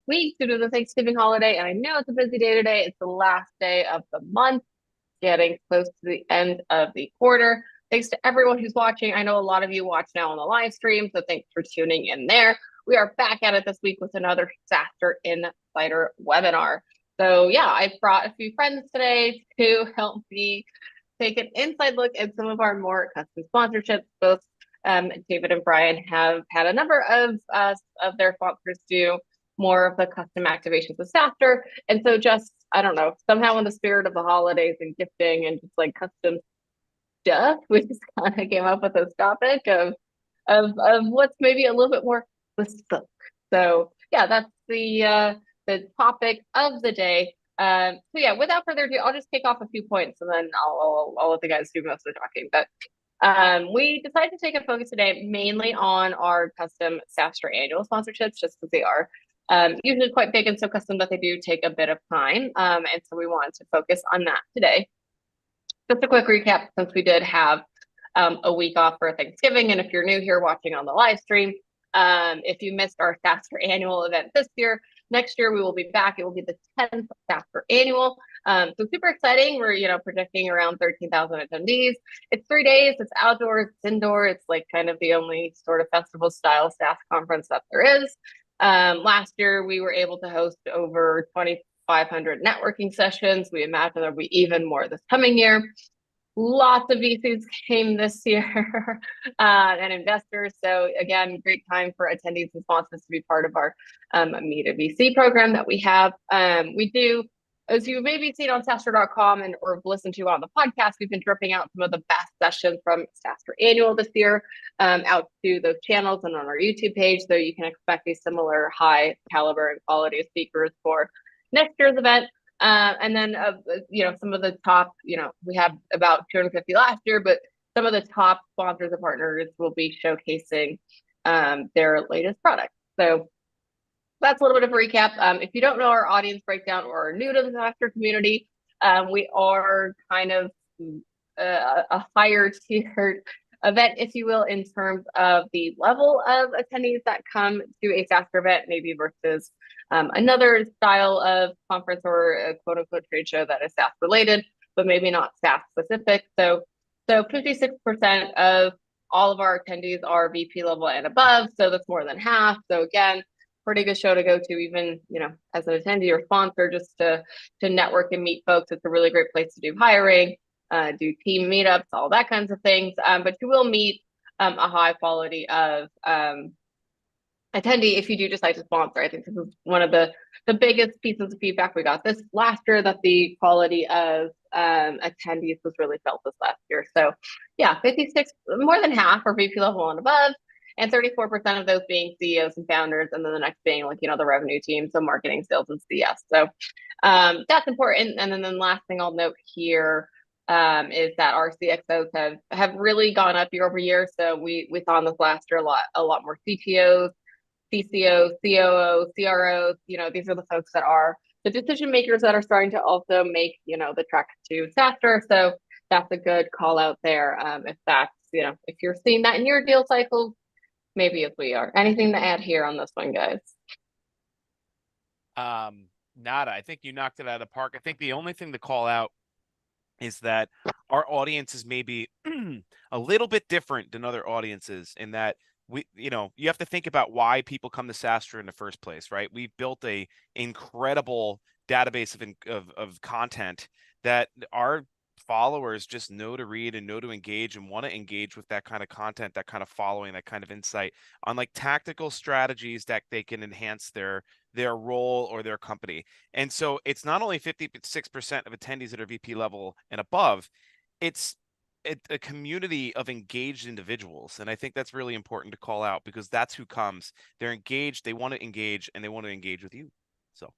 week due to the Thanksgiving holiday. And I know it's a busy day today. It's the last day of the month, getting close to the end of the quarter. Thanks to everyone who's watching. I know a lot of you watch now on the live stream, so thanks for tuning in there. We are back at it this week with another SaaStr Insider webinar. So yeah, I brought a few friends today to help me take an inside look at some of our more custom sponsorships. Both David and Brian have had a number of their sponsors do more of the custom activations with SaaStr. And so just, I don't know, somehow in the spirit of the holidays and gifting and just like custom stuff, we just kind of came up with this topic of what's maybe a little bit more bespoke. So yeah, that's the topic of the day. So yeah, without further ado, I'll just kick off a few points and then I'll let the guys do most of the talking. But we decided to take a focus today mainly on our custom SaaStr annual sponsorships, just because they are usually quite big and so custom that they do take a bit of time. And so we wanted to focus on that today. Just a quick recap, since we did have a week off for Thanksgiving. And if you're new here watching on the live stream, if you missed our SaaStr annual event this year, next year we will be back. It will be the 10th SaaStr annual. So super exciting. We're, predicting around 13,000 attendees. It's 3 days. It's outdoors, it's indoor. It's like kind of the only sort of festival style SaaS conference that there is. Last year, we were able to host over 2,500 networking sessions. We imagine there'll be even more this coming year. Lots of VCs came this year and investors. So again, great time for attendees and sponsors to be part of our Meet a VC program that we have. We do, as you maybe seen on SaaStr.com and or listened to on the podcast, we've been dripping out some of the best sessions from SaaStr Annual this year out to those channels and on our YouTube page. So you can expect a similar high caliber and quality of speakers for next year's event. And then, some of the top, we have about 250 last year, but some of the top sponsors and partners will be showcasing their latest products. So that's a little bit of a recap. If you don't know our audience breakdown or are new to the SaaStr community, we are kind of a higher tiered event, if you will, in terms of the level of attendees that come to a SaaStr event, maybe versus another style of conference or a quote unquote trade show that is SaaS related, but maybe not SaaS specific. So 56% of all of our attendees are VP level and above. So that's more than half. So again, pretty good show to go to, even, as an attendee or sponsor, just to network and meet folks. It's a really great place to do hiring, do team meetups, all that kinds of things. But you will meet a high quality of attendee if you do decide to sponsor. I think this is one of the biggest pieces of feedback we got this last year, that the quality of attendees was really felt this last year. So yeah, 56, more than half are VP level and above, and 34% of those being CEOs and founders, and then the next being like, the revenue team, so marketing, sales, and CS. So that's important. And then the last thing I'll note here is that our CXOs have really gone up year over year. So we saw in this last year a lot more CTOs, CCOs, COOs, CROs. These are the folks that are the decision makers that are starting to also make, the trek to SaaStr. So that's a good call out there. If that's, if you're seeing that in your deal cycle, maybe as we are. Anything to add here on this one, guys? Nada. I think you knocked it out of the park. I think the only thing to call out is that our audience is maybe a little bit different than other audiences in that you have to think about why people come to SaaStr in the first place, right? We've built a incredible database of content that our followers just know to read and know to engage and want to engage with that kind of content, that kind of following, that kind of insight on like tactical strategies that they can enhance their role or their company. And so it's not only 56% of attendees that are VP level and above, it's a community of engaged individuals. And I think that's really important to call out, because that's who comes. They're engaged, they want to engage, and they want to engage with you. So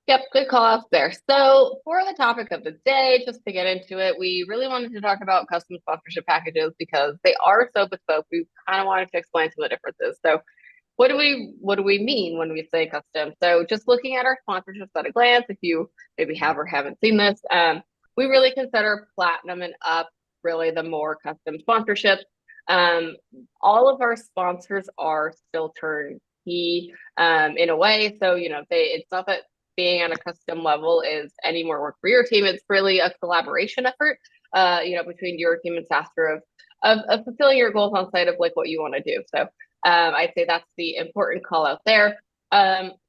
Yep, good call outs there. So for the topic of the day, just to get into it, we really wanted to talk about custom sponsorship packages because they are so bespoke. We kind of wanted to explain some of the differences. So what do we mean when we say custom? So just looking at our sponsorships at a glance, if you maybe have or haven't seen this, we really consider platinum and up really the more custom sponsorships. Um, all of our sponsors are still turnkey in a way. So, it's not that being on a custom level is any more work for your team. It's really a collaboration effort, between your team and SaaStr of fulfilling your goals on site of like what you want to do. So I'd say that's the important call out there.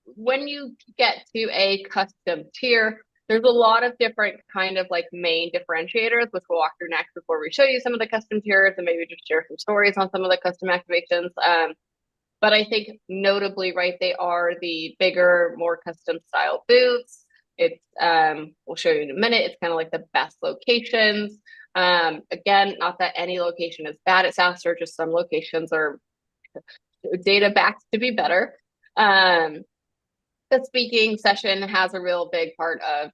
When you get to a custom tier, there's a lot of different kind of like main differentiators, which we'll walk through next before we show you some of the custom tiers and maybe just share some stories on some of the custom activations. But I think notably, right, they are the bigger, more custom style booths. It's we'll show you in a minute. It's kind of like the best locations. Again, not that any location is bad at SaaStr, just some locations are data backed to be better. The speaking session has a real big part of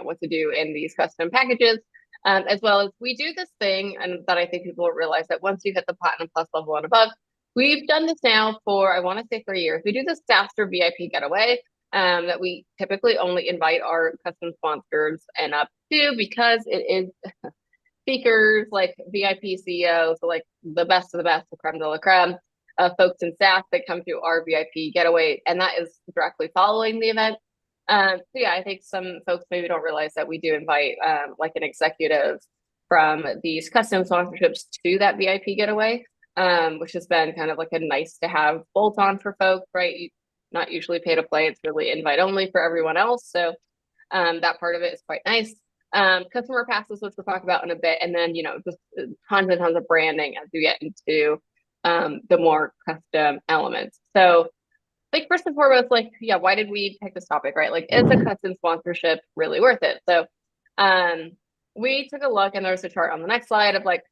what to do in these custom packages, as well as we do this thing, and that I think people don't realize that once you hit the Platinum Plus level and above, we've done this now for I want to say 3 years. We do this SaaStr VIP getaway that we typically only invite our custom sponsors and up to because it is speakers like VIP CEOs, so like the best of the best, the creme de la creme, folks in SaaS that come to our VIP getaway, and that is directly following the event. So yeah, I think some folks maybe don't realize that we do invite like an executive from these custom sponsorships to that VIP getaway, which has been kind of like a nice to have bolt on for folks, right? Not usually pay to play; it's really invite only for everyone else. So that part of it is quite nice. Customer passes, which we'll talk about in a bit, and then just tons and tons of branding as we get into the more custom elements. So, like first and foremost, like yeah, why did we pick this topic, right? Like, is a custom sponsorship really worth it? So, we took a look, and there's a chart on the next slide of like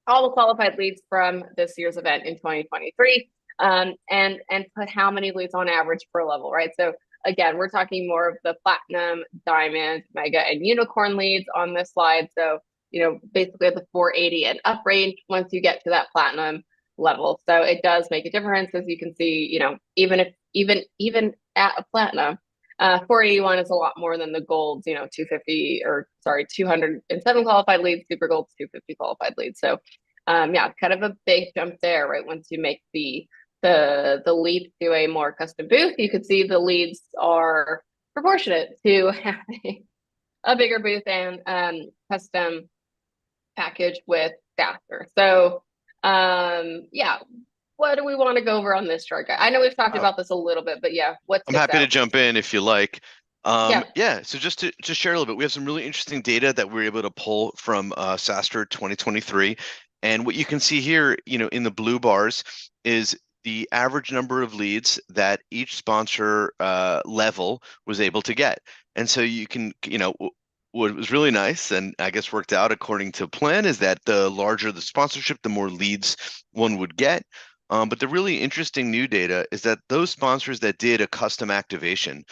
all the qualified leads from this year's event in 2023, and put how many leads on average per level, right? So again, we're talking more of the platinum, diamond, mega, and unicorn leads on this slide. So, basically the 480 and up range once you get to that platinum level. So it does make a difference, as you can see, even at a platinum, 481 is a lot more than the gold, 250 or sorry, 207 qualified leads, super gold, 250 qualified leads. So yeah, kind of a big jump there, right? Once you make the leap to a more custom booth, you could see the leads are proportionate to having a bigger booth and custom package with SaaStr. So yeah, what do we want to go over on this chart? I know we've talked about this a little bit, but yeah, what I'm sticks happy to out? jump in if you like. Yeah. Yeah, so just to share a little bit, we have some really interesting data that we're able to pull from SaaStr 2023. And what you can see here, in the blue bars is the average number of leads that each sponsor level was able to get. And so you can, what was really nice and I guess worked out according to plan is that the larger the sponsorship, the more leads one would get. But the really interesting new data is that those sponsors that did a custom activation,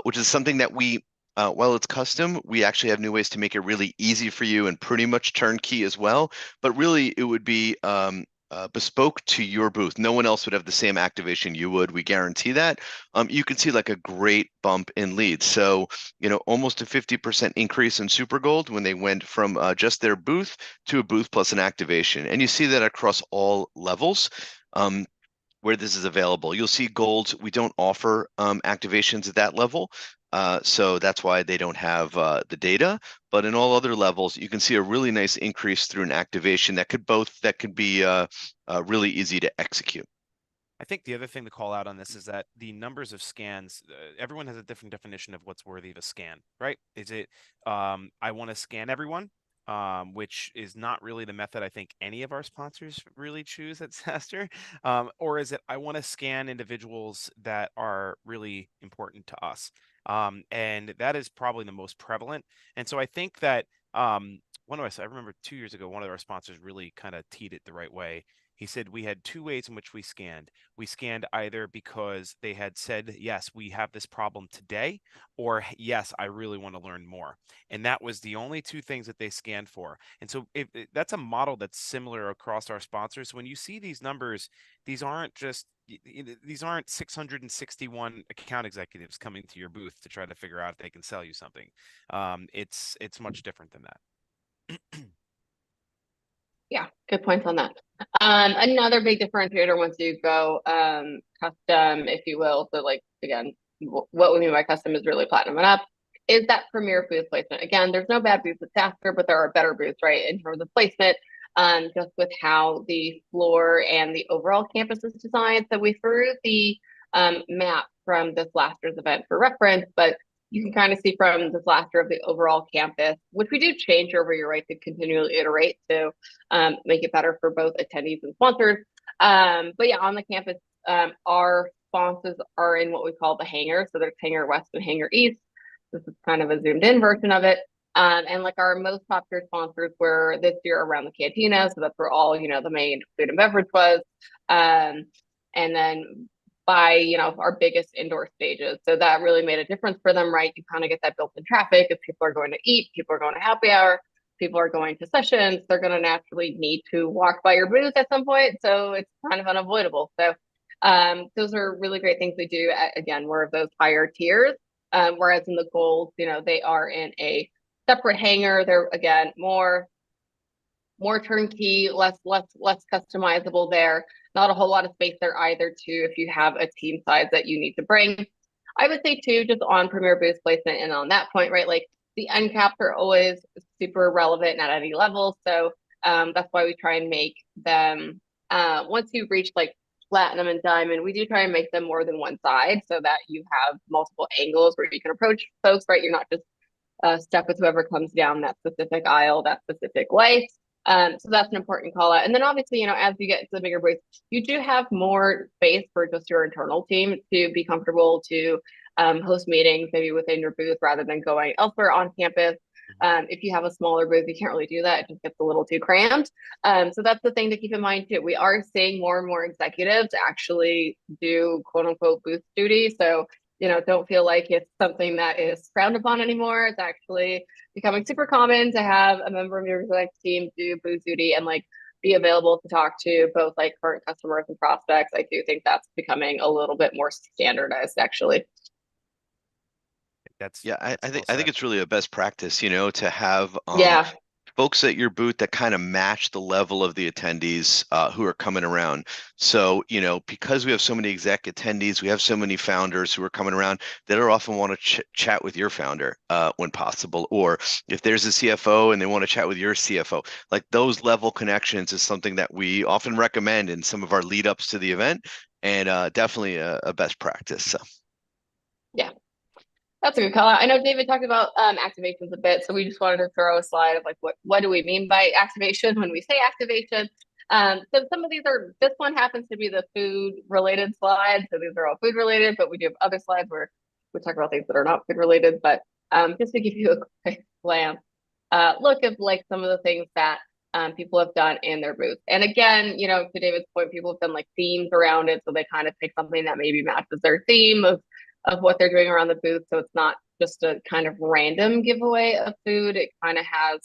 which is something that while it's custom, we actually have new ways to make it really easy for you and pretty much turnkey as well. But really, it would be bespoke to your booth. No one else would have the same activation you would. We guarantee that. You can see like a great bump in leads. So, almost a 50% increase in Super Gold when they went from just their booth to a booth plus an activation. And you see that across all levels. Where this is available. You'll see gold, we don't offer activations at that level. So that's why they don't have the data. But in all other levels, you can see a really nice increase through an activation that could be really easy to execute. I think the other thing to call out on this is that the numbers of scans, everyone has a different definition of what's worthy of a scan, right? Is it, I want to scan everyone, which is not really the method I think any of our sponsors really choose at SaaStr, or is it I want to scan individuals that are really important to us? And that is probably the most prevalent. And so I think that I remember 2 years ago, one of our sponsors really kind of teed it the right way. He said we had two ways in which we scanned. We scanned either because they had said, yes, we have this problem today, or yes, I really want to learn more. And that was the only two things that they scanned for. And so that's a model that's similar across our sponsors. When you see these numbers, these aren't 661 account executives coming to your booth to try to figure out if they can sell you something. It's much different than that. Yeah, Good points on that. Another big differentiator once you go custom, if you will. So like again, what we mean by custom is really platinum and up. Is that premier booth placement? Again, there's no bad booths with SaaStr, but there are better booths, right, in terms of placement. Just with how the floor and the overall campus is designed. So we threw the map from this last year's event for reference, but you can kind of see from this last year of the overall campus, which we do change over year, right, to continually iterate to make it better for both attendees and sponsors. But yeah, on the campus, our sponsors are in what we call the hangar. So there's hangar west and hangar east. This is kind of a zoomed in version of it. And like our most popular sponsors were this year around the cantina. So that's where all, the main food and beverage was. And then by, our biggest indoor stages. So that really made a difference for them, right? You kind of get that built-in traffic. If people are going to eat, people are going to happy hour, people are going to sessions, they're going to naturally need to walk by your booth at some point. So it's kind of unavoidable. So those are really great things we do. Again, we're of those higher tiers. Whereas in the gold, they are in a separate hangar. They're again more turnkey, less customizable there. Not a whole lot of space there either too if you have a team size that you need to bring. I would say too, just on premier booth placement and on that point, right? Like the end caps are always super relevant at any level. So that's why we try and make them once you reach like platinum and diamond, we do try and make them more than one side so that you have multiple angles where you can approach folks, right? You're not just stuck with whoever comes down that specific aisle, that specific way. So that's an important call out. And then obviously, as you get to the bigger booths, you do have more space for just your internal team to be comfortable to host meetings maybe within your booth rather than going elsewhere on campus. If you have a smaller booth, you can't really do that. It just gets a little too crammed. So that's the thing to keep in mind too. We are seeing more and more executives actually do quote unquote booth duty. So don't feel like it's something that is frowned upon anymore. It's actually becoming super common to have a member of your exec team do booth duty and like be available to talk to both like current customers and prospects. I do think that's becoming a little bit more standardized actually. I think it's really a best practice, to have Yeah. folks at your booth that kind of match the level of the attendees who are coming around. So, because we have so many exec attendees, we have so many founders who are coming around that are often want to chat with your founder when possible. Or if there's a CFO and they want to chat with your CFO, like those level connections is something that we often recommend in some of our lead ups to the event, and definitely a best practice. So. Yeah. That's a good call out. I know David talked about activations a bit, so we just wanted to throw a slide of like what do we mean by activation when we say activation. So some of these this one happens to be the food related slide, so these are all food related, but we do have other slides where we talk about things that are not food related. But just to give you a quick glance, look at like some of the things that people have done in their booths. And again, to David's point, people have done like themes around it, so they kind of pick something that maybe matches their theme of what they're doing around the booth. So it's not just a kind of random giveaway of food. It kind of has,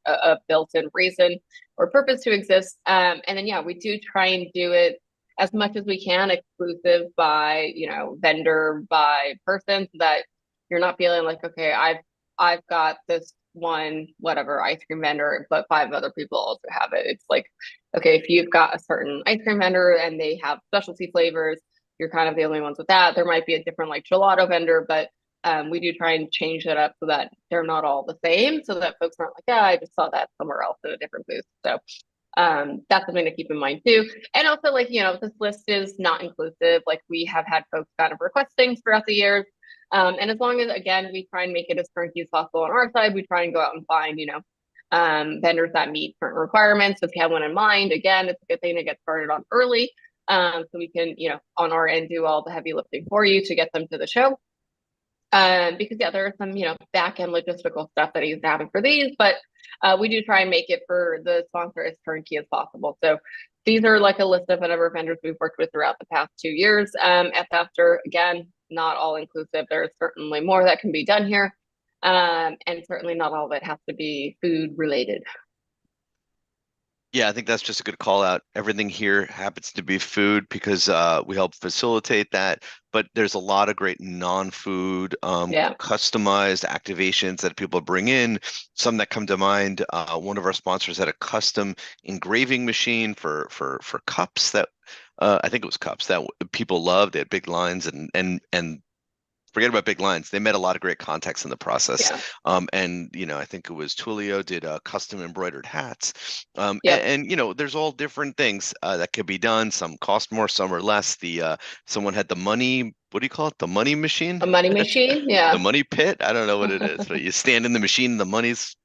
a built-in reason or purpose to exist. And then, yeah, we do try and do it as much as we can exclusive by, vendor, by person, so that you're not feeling like, okay, I've got this one, whatever ice cream vendor, but 5 other people also have it. It's like, okay, if you've got a certain ice cream vendor and they have specialty flavors, you're kind of the only ones with that. There might be a different like gelato vendor, but we do try and change that up so that they're not all the same, so that folks aren't like, yeah, I just saw that somewhere else in a different booth. So that's something to keep in mind too. And also like, this list is not inclusive. Like we have had folks kind of request things throughout the years. And as long as, again, we try and make it as turnkey as possible on our side, we try and go out and find, vendors that meet certain requirements. So if you have one in mind, again, it's a good thing to get started on early. So we can, on our end, do all the heavy lifting for you to get them to the show. Because yeah, there are some, back end logistical stuff that needs to happen for these, but we do try and make it for the sponsor as turnkey as possible. So these are like a list of a number of vendors we've worked with throughout the past 2 years at SaaStr. Again, not all inclusive. There's certainly more that can be done here. And certainly not all of it has to be food related. Yeah, I think that's just a good call out. Everything here happens to be food because we help facilitate that. But there's a lot of great non-food, Yeah. customized activations that people bring in. Some that come to mind. One of our sponsors had a custom engraving machine for cups that I think it was cups that people loved. They had big lines and forget about big lines. They met a lot of great contacts in the process. Yeah. And I think it was Twilio did custom embroidered hats. Yep. There's all different things that could be done. Some cost more, some are less. The someone had the money, what do you call it? The money machine? A money machine. The Yeah. money pit? I don't know what it is, but you stand in the machine and the money's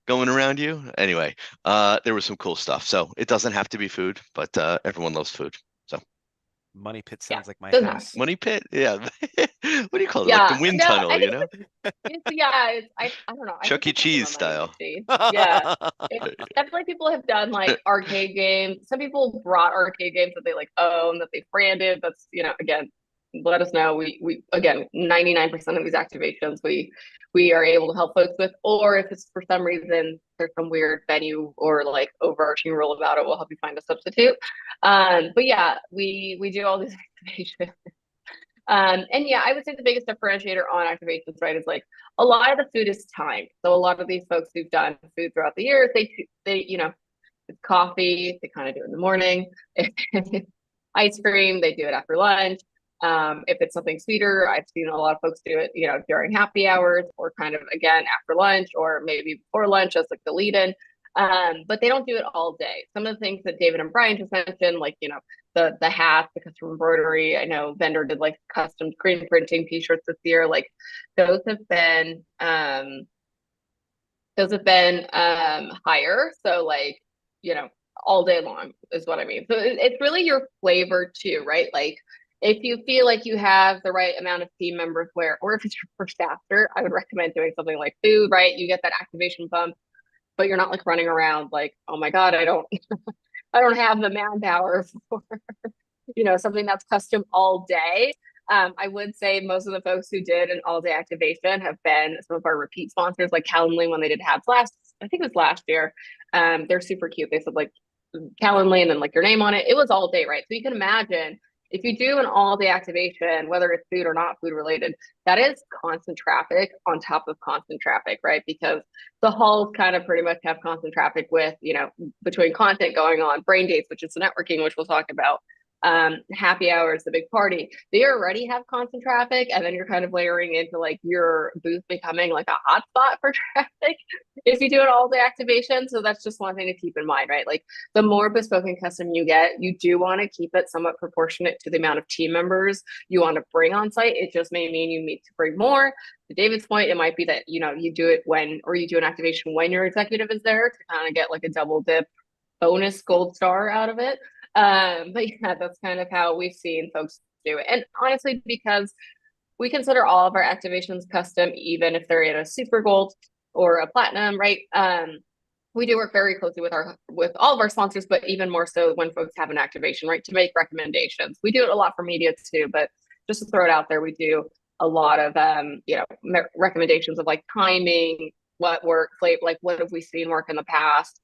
going around you. Anyway, there was some cool stuff. So it doesn't have to be food, but everyone loves food. So Money pit Yeah. sounds like my Doesn't have house. money pit, yeah. What do you call it? Like the Yeah. wind No, tunnel, I you think know? I don't know. I think Chuck E. that's the name Cheese of money style. machine. Yeah. It's definitely people have done like arcade games. Some people brought arcade games that they like own that they branded. That's, again, let us know. We again, 99% of these activations we are able to help folks with, or if it's for some reason there's some weird venue or like overarching rule about it, we'll help you find a substitute. But yeah, we do all these activations. And yeah, I would say the biggest differentiator on activations, right, is like a lot of the food is timed. So a lot of these folks who've done food throughout the years, they it's coffee, they kind of do it in the morning. Ice cream, they do it after lunch. If it's something sweeter, I've seen a lot of folks do it, during happy hours or kind of again after lunch or maybe before lunch as like the lead in. But they don't do it all day. Some of the things that David and Brian just mentioned, like, the hats, the custom embroidery. I know vendor did like custom screen printing t-shirts this year. Like those have been higher. So like, all day long is what I mean. So it's really your flavor too, right? Like if you feel like you have the right amount of team members or if it's your first after, I would recommend doing something like food, right? You get that activation bump, but you're not like running around like, oh my God, I don't I don't have the manpower for, something that's custom all day. I would say most of the folks who did an all day activation have been some of our repeat sponsors, like Calendly when they did hats I think it was last year. They're super cute. They said like Calendly and then like your name on it. It was all day, right? So you can imagine if you do an all day activation, whether it's food or not food related, that is constant traffic on top of constant traffic, right? Because the halls kind of pretty much have constant traffic with, between content going on, brain dates, which is the networking, which we'll talk about, happy hours, the big party, they already have constant traffic. And then you're kind of layering into like your booth becoming like a hotspot for traffic if you do an all day activation. So that's just one thing to keep in mind, right? Like the more bespoke and custom you get, you do want to keep it somewhat proportionate to the amount of team members you want to bring on site. It just may mean you need to bring more. To David's point, it might be that, you do it or you do an activation when your executive is there to kind of get like a double dip bonus gold star out of it. But yeah, that's kind of how we've seen folks do it. And honestly, because we consider all of our activations custom, even if they're in a super gold or a platinum, right? We do work very closely with all of our sponsors, but even more so when folks have an activation, right? To make recommendations. We do it a lot for media too, but just to throw it out there, we do a lot of recommendations of like timing, what works, like what have we seen work in the past,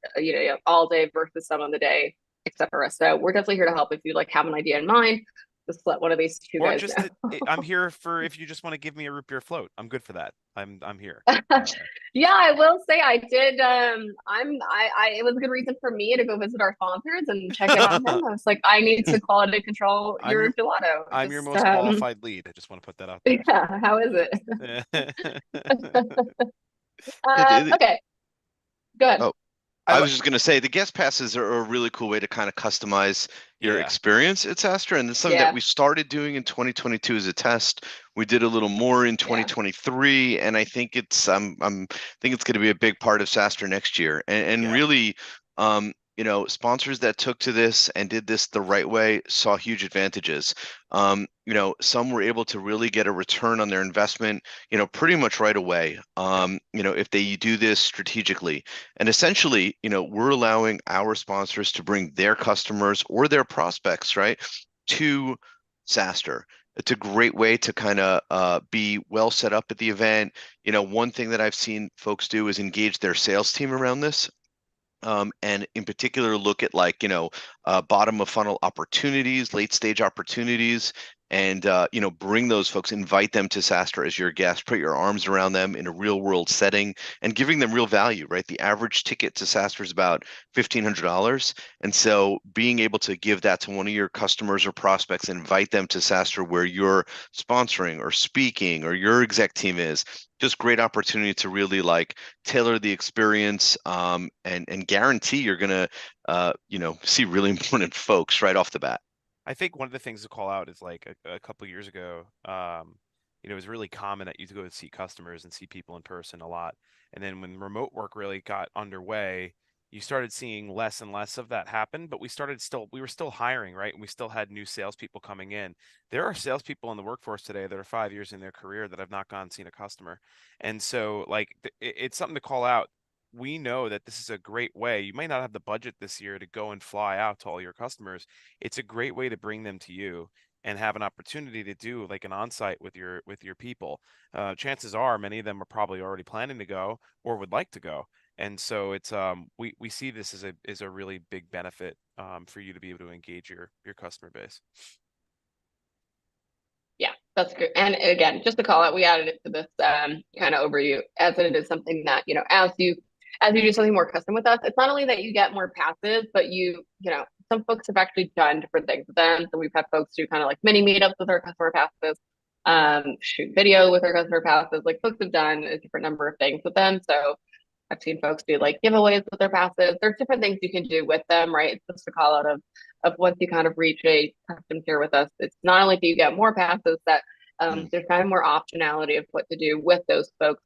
all day versus some of the day, etc. So we're definitely here to help if you like have an idea in mind. Just let one of these two Or guys just know. I'm here for if you just want to give me a root beer float. I'm good for that. I'm here. Yeah, I will say I did. It was a good reason for me to go visit our sponsors and check in on them. I was like, I need to quality control I'm your gelato. I'm your most qualified lead. I just want to put that out there. Yeah, how is it? Okay, good. Oh, I was just going to say the guest passes are a really cool way to kind of customize your Yeah. experience at SaaStr, and it's something Yeah. that we started doing in 2022 as a test. We did a little more in 2023, and I think it's think it's going to be a big part of SaaStr next year. And Yeah. really, sponsors that took to this and did this the right way saw huge advantages. Some were able to really get a return on their investment, pretty much right away. If they do this strategically. And essentially, we're allowing our sponsors to bring their customers or their prospects, right, to SaaStr. It's a great way to kind of be well set up at the event. One thing that I've seen folks do is engage their sales team around this. and in particular look at like, bottom of funnel opportunities, late stage opportunities, and bring those folks, invite them to SaaStr as your guest, put your arms around them in a real world setting and giving them real value, right? The average ticket to SaaStr is about $1,500. And so being able to give that to one of your customers or prospects, invite them to SaaStr where you're sponsoring or speaking or your exec team is, just great opportunity to really like tailor the experience, and guarantee you're gonna see really important folks right off the bat. I think one of the things to call out is like a couple years ago, it was really common that you go to see customers and see people in person a lot. And then when remote work really got underway, you started seeing less and less of that happen. But we were still hiring, right? And we still had new salespeople coming in. There are salespeople in the workforce today that are 5 years in their career that have not gone and seen a customer. And so, like, it's something to call out. We know that this is a great way. You might not have the budget this year to go and fly out to all your customers. It's a great way to bring them to you and have an opportunity to do like an on-site with your people. Chances are many of them are probably already planning to go or would like to go. And so it's we see this as a really big benefit for you to be able to engage your customer base. Yeah, that's good. And again, just to call out, we added it to this kind of overview as it is something that, as you do something more custom with us, it's not only that you get more passes, but some folks have actually done different things with them. So we've had folks do kind of like mini meetups with our customer passes, shoot video with our customer passes. Like folks have done a different number of things with them. So I've seen folks do like giveaways with their passes. There's different things you can do with them, right? It's just a call out of once you kind of reach a custom tier with us, it's not only do you get more passes, that there's kind of more optionality of what to do with those folks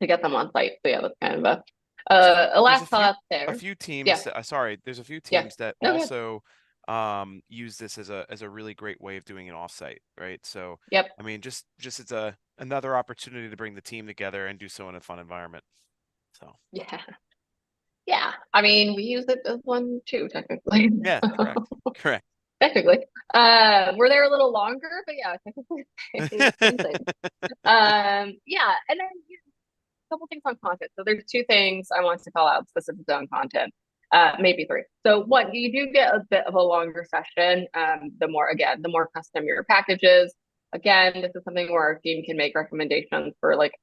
to get them on site. So yeah, that's kind of a last call out there. A few teams. Yeah. Sorry, there's a few Yeah. teams that No, also use this as a really great way of doing an offsite, right? So Yep. I mean, just it's another opportunity to bring the team together and do so in a fun environment. So Yeah. I mean, we use it as one too, technically. yeah, correct. Technically. We're there a little longer, but yeah, technically. Yeah, and then a couple things on content. So there's two things I want to call out specifically on content. Maybe three. So one, you do get a bit of a longer session. The more custom your package is. Again, this is something where our team can make recommendations for like,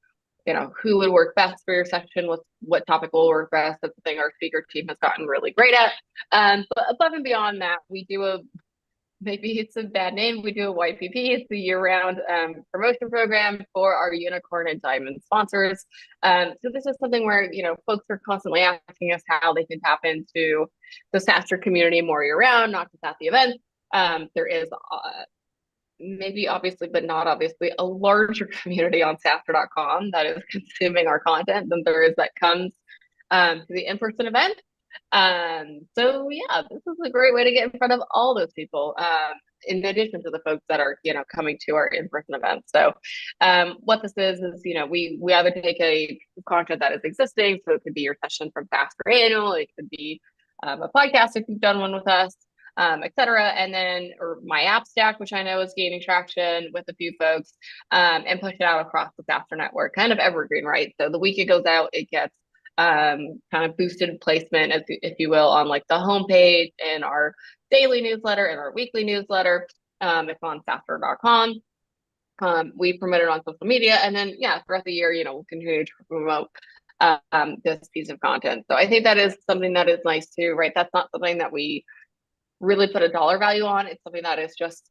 who would work best for your session, what topic will work best. That's the thing our speaker team has gotten really great at. But above and beyond that, we do maybe it's a bad name. We do a YPP. It's a year-round promotion program for our unicorn and diamond sponsors. So this is something where, folks are constantly asking us how they can tap into the SaaStr community more year-round, not just at the event. There is maybe obviously, but not obviously, a larger community on SaaStr.com that is consuming our content than there is that comes to the in-person event. So yeah, this is a great way to get in front of all those people, in addition to the folks that are, coming to our in-person events. So, what this is, we either take a content that is existing, so it could be your session from SaaStr Annual, it could be a podcast if you've done one with us, etc. And then, or my app stack, which I know is gaining traction with a few folks, and push it out across the SaaStr network, kind of evergreen, right? So the week it goes out, it gets kind of boosted placement, if you will, on like the homepage and our daily newsletter and our weekly newsletter. It's on SaaStr.com. We promote it on social media, and then throughout the year, we'll continue to promote this piece of content. So I think that is something that is nice too, right? That's not something that we really put a dollar value on. It's something that is just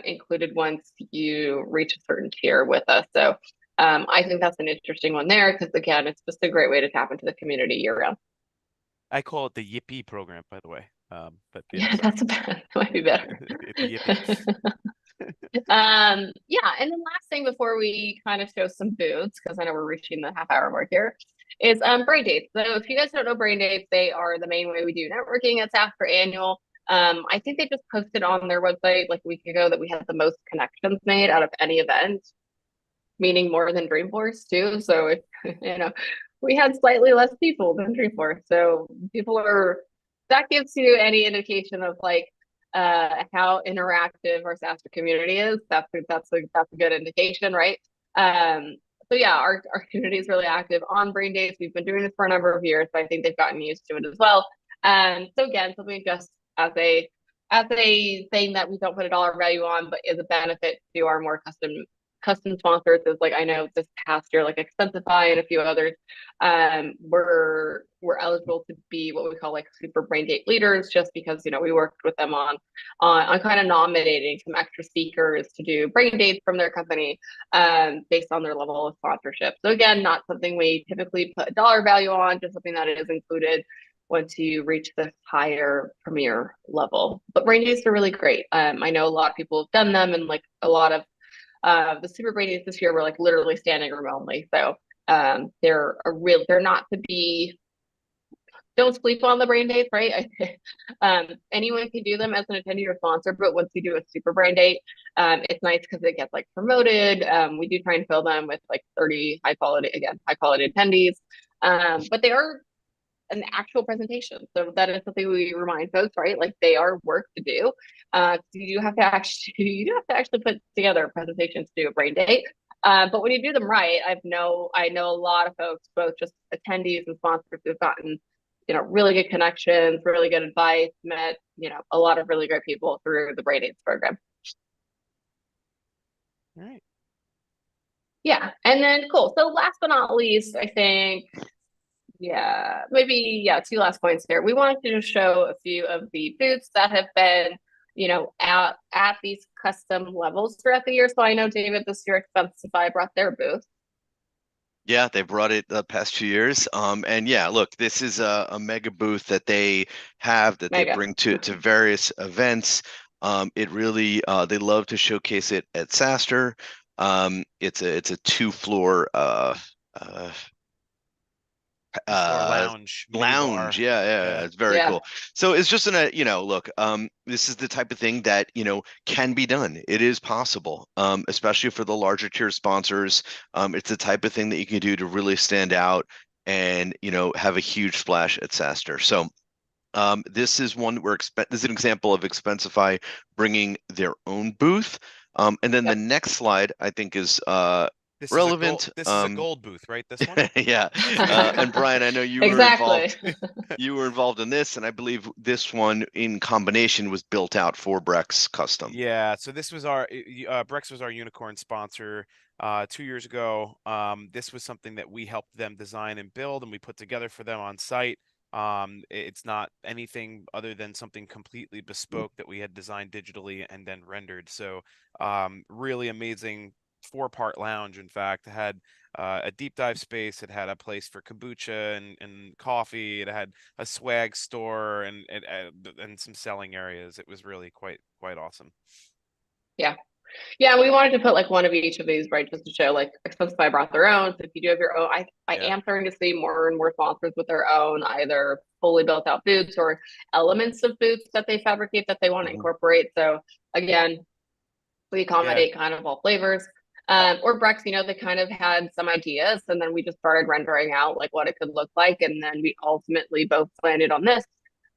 included once you reach a certain tier with us. So I think that's an interesting one there because again, it's just a great way to tap into the community year round. I call it the Yippee program, by the way. But that's that might be better. And then last thing before we kind of show some booths, because I know we're reaching the half-hour mark here, is brain dates. So if you guys don't know brain dates, they are the main way we do networking at SaaStr Annual. I think they just posted on their website like a week ago that we had the most connections made out of any event, meaning more than Dreamforce too. So we had slightly less people than Dreamforce. So that gives you any indication of like how interactive our SaaStr community is. That's a good indication, right? So yeah, our community is really active on brain dates. We've been doing this for a number of years, so I think they've gotten used to it as well. So again, something just as a thing that we don't put a dollar value on, but is a benefit to our more custom sponsors. Is like I know this past year, like Expensify and a few others, we're eligible to be what we call like super brain date leaders, just because we worked with them on kind of nominating some extra speakers to do brain dates from their company, based on their level of sponsorship. So again, not something we typically put a dollar value on, just something that is included once you reach this higher premier level. But brain dates are really great. I know a lot of people have done them, and like a lot of the super brain dates this year were like literally standing room only. So they're not to be, don't sleep on the brain dates, right? Anyone can do them as an attendee or sponsor, but once you do a super brain date, it's nice because it gets like promoted. We do try and fill them with like 30 high quality attendees. But they are an actual presentation. So that is something we remind folks, right? Like they are work to do. You do have to actually put together a presentation to do a brain date. But when you do them right, I know a lot of folks, both just attendees and sponsors, who've gotten really good connections, really good advice, met a lot of really great people through the brain dates program. All right. Yeah, and then cool. So last but not least, I think, two last points here. We wanted to just show a few of the booths that have been, at these custom levels throughout the year. So I know, David, this year Expensify brought their booth. Yeah, they brought it the past 2 years. And yeah, look, this is a mega booth that they have that they bring to various events. It really they love to showcase it at SaaStr. It's a 2-floor lounge. Yeah, it's very cool. So it's just look, this is the type of thing that can be done. It is possible, especially for the larger tier sponsors. It's the type of thing that you can do to really stand out and have a huge splash at SaaStr. So this is one where this is an example of Expensify bringing their own booth. And then the next slide I think is relevant. This is a gold booth, right? This one. Yeah. And Brian, I know you were involved. You were involved in this, and I believe this one in combination was built out for Brex Custom. Yeah. So this was Brex was our unicorn sponsor 2 years ago. This was something that we helped them design and build, and we put together for them on site. It's not anything other than something completely bespoke that we had designed digitally and then rendered. So really amazing 4-part lounge. In fact, it had a deep dive space. It had a place for kombucha and coffee. It had a swag store and some selling areas. It was really quite awesome. Yeah, we wanted to put like one of each of these, right, just to show like Expensify brought their own. So if you do have your own, I am starting to see more and more sponsors with their own either fully built out booths or elements of booths that they fabricate that they want to incorporate. So again, we accommodate kind of all flavors. Or Brex, they kind of had some ideas, and then we just started rendering out like what it could look like, and then we ultimately both landed on this.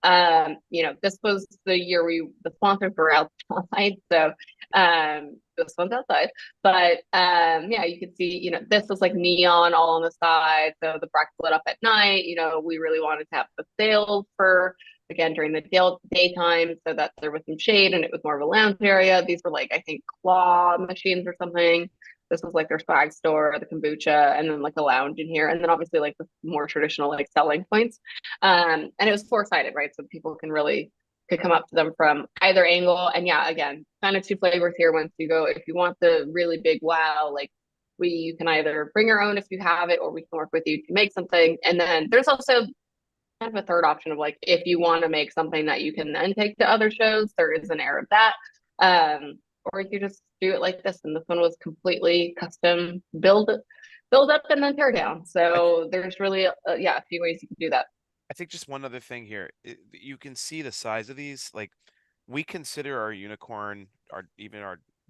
This was the year the sponsors were outside, so this one's outside. But you could see, this was like neon all on the side, so the Brex lit up at night. We really wanted to have the sails for again during the daytime, so that there was some shade and it was more of a lounge area. These were like I think claw machines or something. This was like their swag store, the kombucha, and then like a lounge in here, and then obviously like the more traditional like selling points. And it was 4-sided, right? So people could come up to them from either angle. And yeah, again, kind of 2 flavors here. Once you go, if you want the really big wow, like you can either bring your own if you have it, or we can work with you to make something. And then there's also kind of a third option of like if you want to make something that you can then take to other shows, there is an air of that. Or you just do it like this, and this one was completely custom build up and then tear down. So there's really a few ways you can do that. I think just one other thing here, you can see the size of these. Like we consider our unicorn,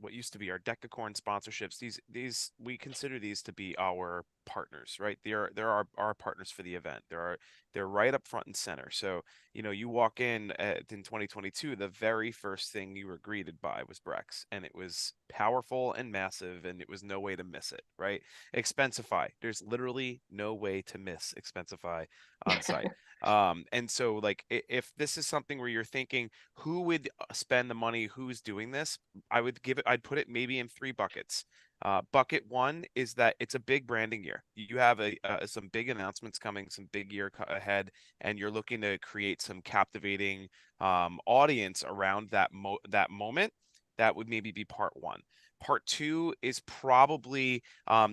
what used to be our decacorn sponsorships. These we consider these to be our partners, right? They're our partners for the event. They're right up front and center. So, you walk in 2022, the very first thing you were greeted by was Brex, and it was powerful and massive, and it was no way to miss it, right? Expensify. There's literally no way to miss Expensify on site. And so like if this is something where you're thinking who would spend the money, who's doing this, I'd put it maybe in three buckets. Bucket one is that it's a big branding year. You have some big announcements coming, some big year ahead, and you're looking to create some captivating audience around that moment. That would maybe be part one. Part two is probably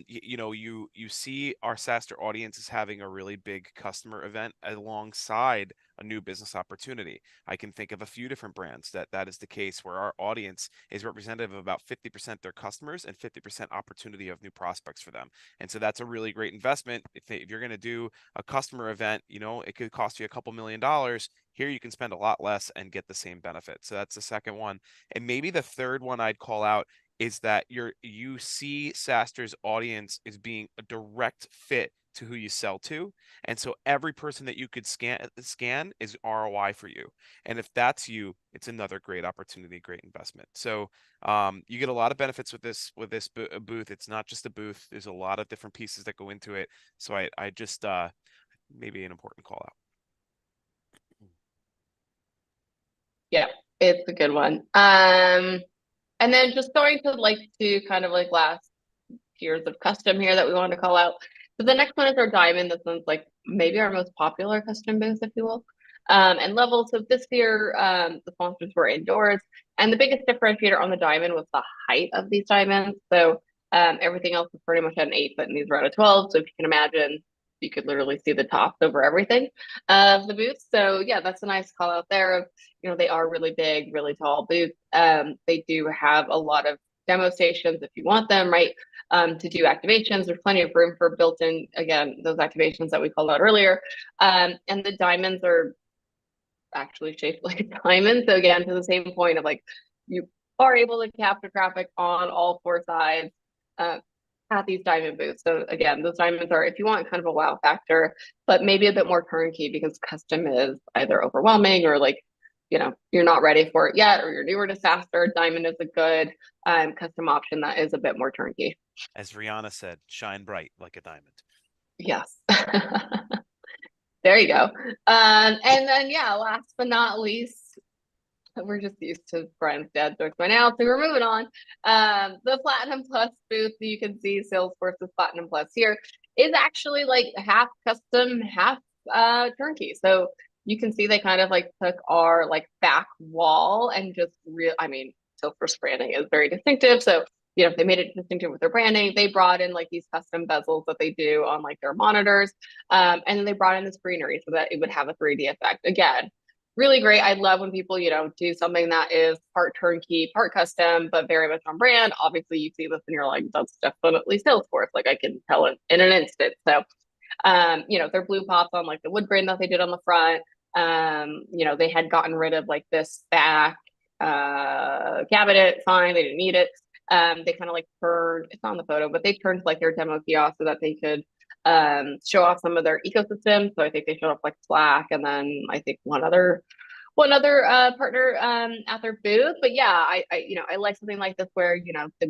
you see our SaaStr audience is having a really big customer event alongside a new business opportunity. I can think of a few different brands that is the case where our audience is representative of about 50% their customers and 50% opportunity of new prospects for them. And so that's a really great investment. If you're going to do a customer event, it could cost you a couple $1,000,000. Here you can spend a lot less and get the same benefit. So that's the second one. And maybe the third one I'd call out is that you see SaaStr's audience as being a direct fit to who you sell to. And so every person that you could scan is ROI for you. And if that's you, it's another great opportunity, great investment. So you get a lot of benefits with this booth. It's not just a booth. There's a lot of different pieces that go into it. So I just maybe an important call out. Yeah, it's a good one. And then just going to kind of like last tiers of custom here that we want to call out. So the next one is our diamond. This one's like maybe our most popular custom booth, if you will. And level. So this year, the sponsors were indoors, and the biggest differentiator on the diamond was the height of these diamonds. So everything else was pretty much at an 8 foot, and these were at a 12. So if you can imagine, you could literally see the tops over everything of the booth. So yeah, that's a nice call out there of, they are really big, really tall booths. They do have a lot of demo stations if you want them, right? To do activations. There's plenty of room for built-in, again, those activations that we called out earlier. And the diamonds are actually shaped like a diamond. So again, to the same point of like, you are able to capture traffic on all four sides at these diamond booths. So again, those diamonds are, if you want kind of a wow factor, but maybe a bit more turnkey because custom is either overwhelming or like, you're not ready for it yet, or you're newer to SaaStr. Diamond is a good custom option that is a bit more turnkey. As Rihanna said, shine bright like a diamond. Yes. There you go. And then, yeah, last but not least, we're just used to Brian's dad jokes by now, so we're moving on. The Platinum Plus booth, you can see Salesforce's Platinum Plus here, is actually like half custom, half turnkey. So you can see they kind of like took our like back wall and just Salesforce branding is very distinctive. So they made it distinctive with their branding. They brought in like these custom bezels that they do on like their monitors. And then they brought in this greenery so that it would have a 3D effect. Again, really great. I love when people, do something that is part turnkey, part custom, but very much on brand. Obviously, you see this and you're like, that's definitely Salesforce. Like I can tell it in an instant. So, their blue pops on like the wood grain that they did on the front. They had gotten rid of like this back cabinet. Fine, they didn't need it. They kind of like turned, it's on the photo, but they turned like their demo kiosk so that they could show off some of their ecosystem. So I think they showed off like Slack and then I think one other partner at their booth. But yeah, I like something like this where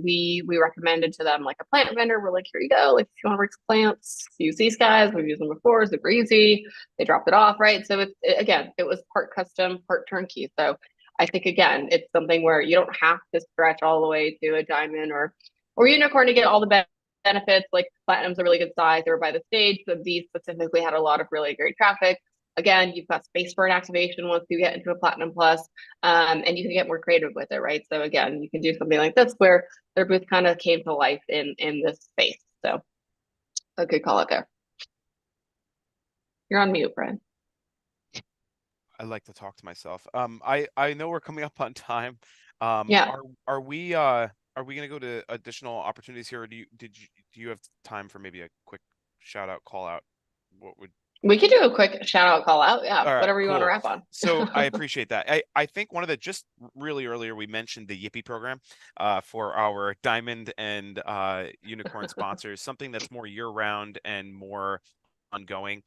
we recommended to them like a plant vendor. We're like, here you go, like if you want to bring plants, use these guys. We've used them before, super easy. They dropped it off, right? So it was part custom, part turnkey. So I think again, it's something where you don't have to stretch all the way to a diamond or unicorn to get all the benefits. Like Platinum's a really good size. They were by the stage, so these specifically had a lot of really great traffic. Again, you've got space for an activation once you get into a Platinum Plus, and you can get more creative with it, right? So again, you can do something like this where their booth kind of came to life in this space. So a good call out there. You're on mute, Brian. I like to talk to myself. I know we're coming up on time. Yeah. Are we gonna go to additional opportunities here, or do you have time for maybe a quick shout out, call out? What would We could do a quick shout out call out. Yeah, All right, whatever you want to cool. wrap on. So I appreciate that. I think one of the just really earlier we mentioned the Yippee program for our diamond and unicorn sponsors, something that's more year round and more ongoing.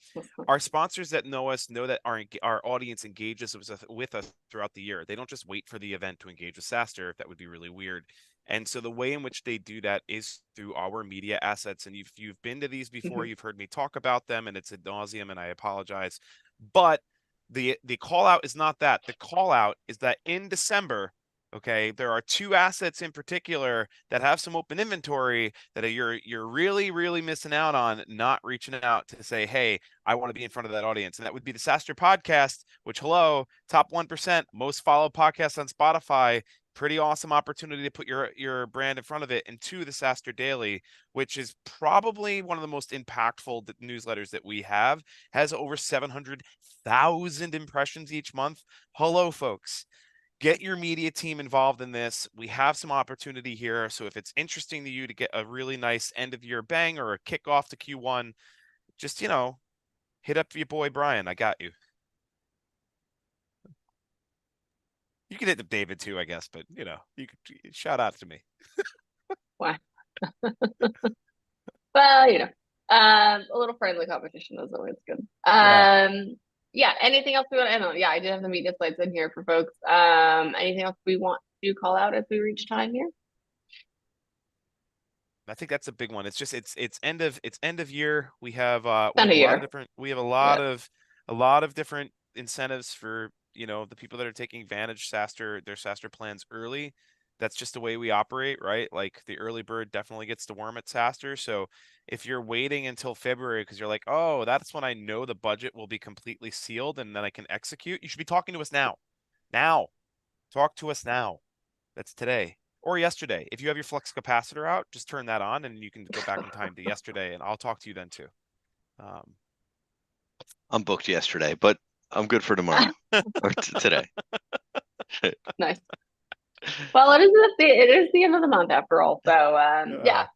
Our sponsors that know us know that our audience engages with us throughout the year. They don't just wait for the event to engage with SaaStr. That would be really weird. And so the way in which they do that is through our media assets. And you've been to these before, you've heard me talk about them, and it's ad nauseum, and I apologize. But the call out is not that. The call out is that in December, okay, there are two assets in particular that have some open inventory that you're really missing out on, not reaching out to say, hey, I want to be in front of that audience. And that would be the SaaStr podcast, which, hello, top 1% most followed podcast on Spotify. Pretty awesome opportunity to put your brand in front of it. And two, the SaaStr Daily, which is probably one of the most impactful newsletters that we have, has over 700,000 impressions each month. Hello, folks. Get your media team involved in this. We have some opportunity here. So if it's interesting to you to get a really nice end of year bang or a kickoff to Q1, just, hit up your boy Brian. I got you. You can hit up David too, I guess, but you could shout out to me. Wow. Well, a little friendly competition is always good. Yeah, anything else we want to end on? Yeah, I did have the media slides in here for folks. Anything else we want to call out as we reach time here? I think that's a big one. It's just it's end of year. We have End of year. we have a lot of different incentives for the people that are taking advantage their SaaStr plans early. That's just the way we operate, right? Like the early bird definitely gets the worm at SaaStr. So if you're waiting until February because you're like, oh, that's when I know the budget will be completely sealed and then I can execute, you should be talking to us now. Now, talk to us now. That's today or yesterday. If you have your flux capacitor out, just turn that on and you can go back in time to yesterday, and I'll talk to you then too. I'm booked yesterday, but I'm good for tomorrow or today. Nice. Well, it is the end of the month after all. So yeah.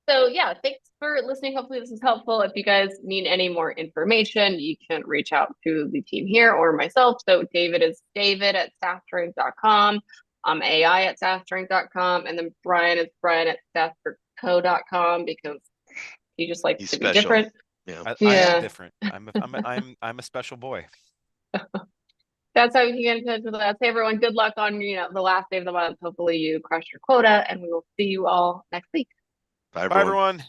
So yeah, thanks for listening. Hopefully this is helpful. If you guys need any more information, you can reach out to the team here or myself. So David is David at SaaStr.com. I'm AI at SaaStr.com. And then Brian is Brian at SaaStrCo.com because he just likes He's to special. be different. Yeah. I am different. I'm a special boy. That's how you can get in touch with us. Hey everyone, good luck on the last day of the month. Hopefully you crush your quota, and we will see you all next week. Bye, Bye, everyone. everyone.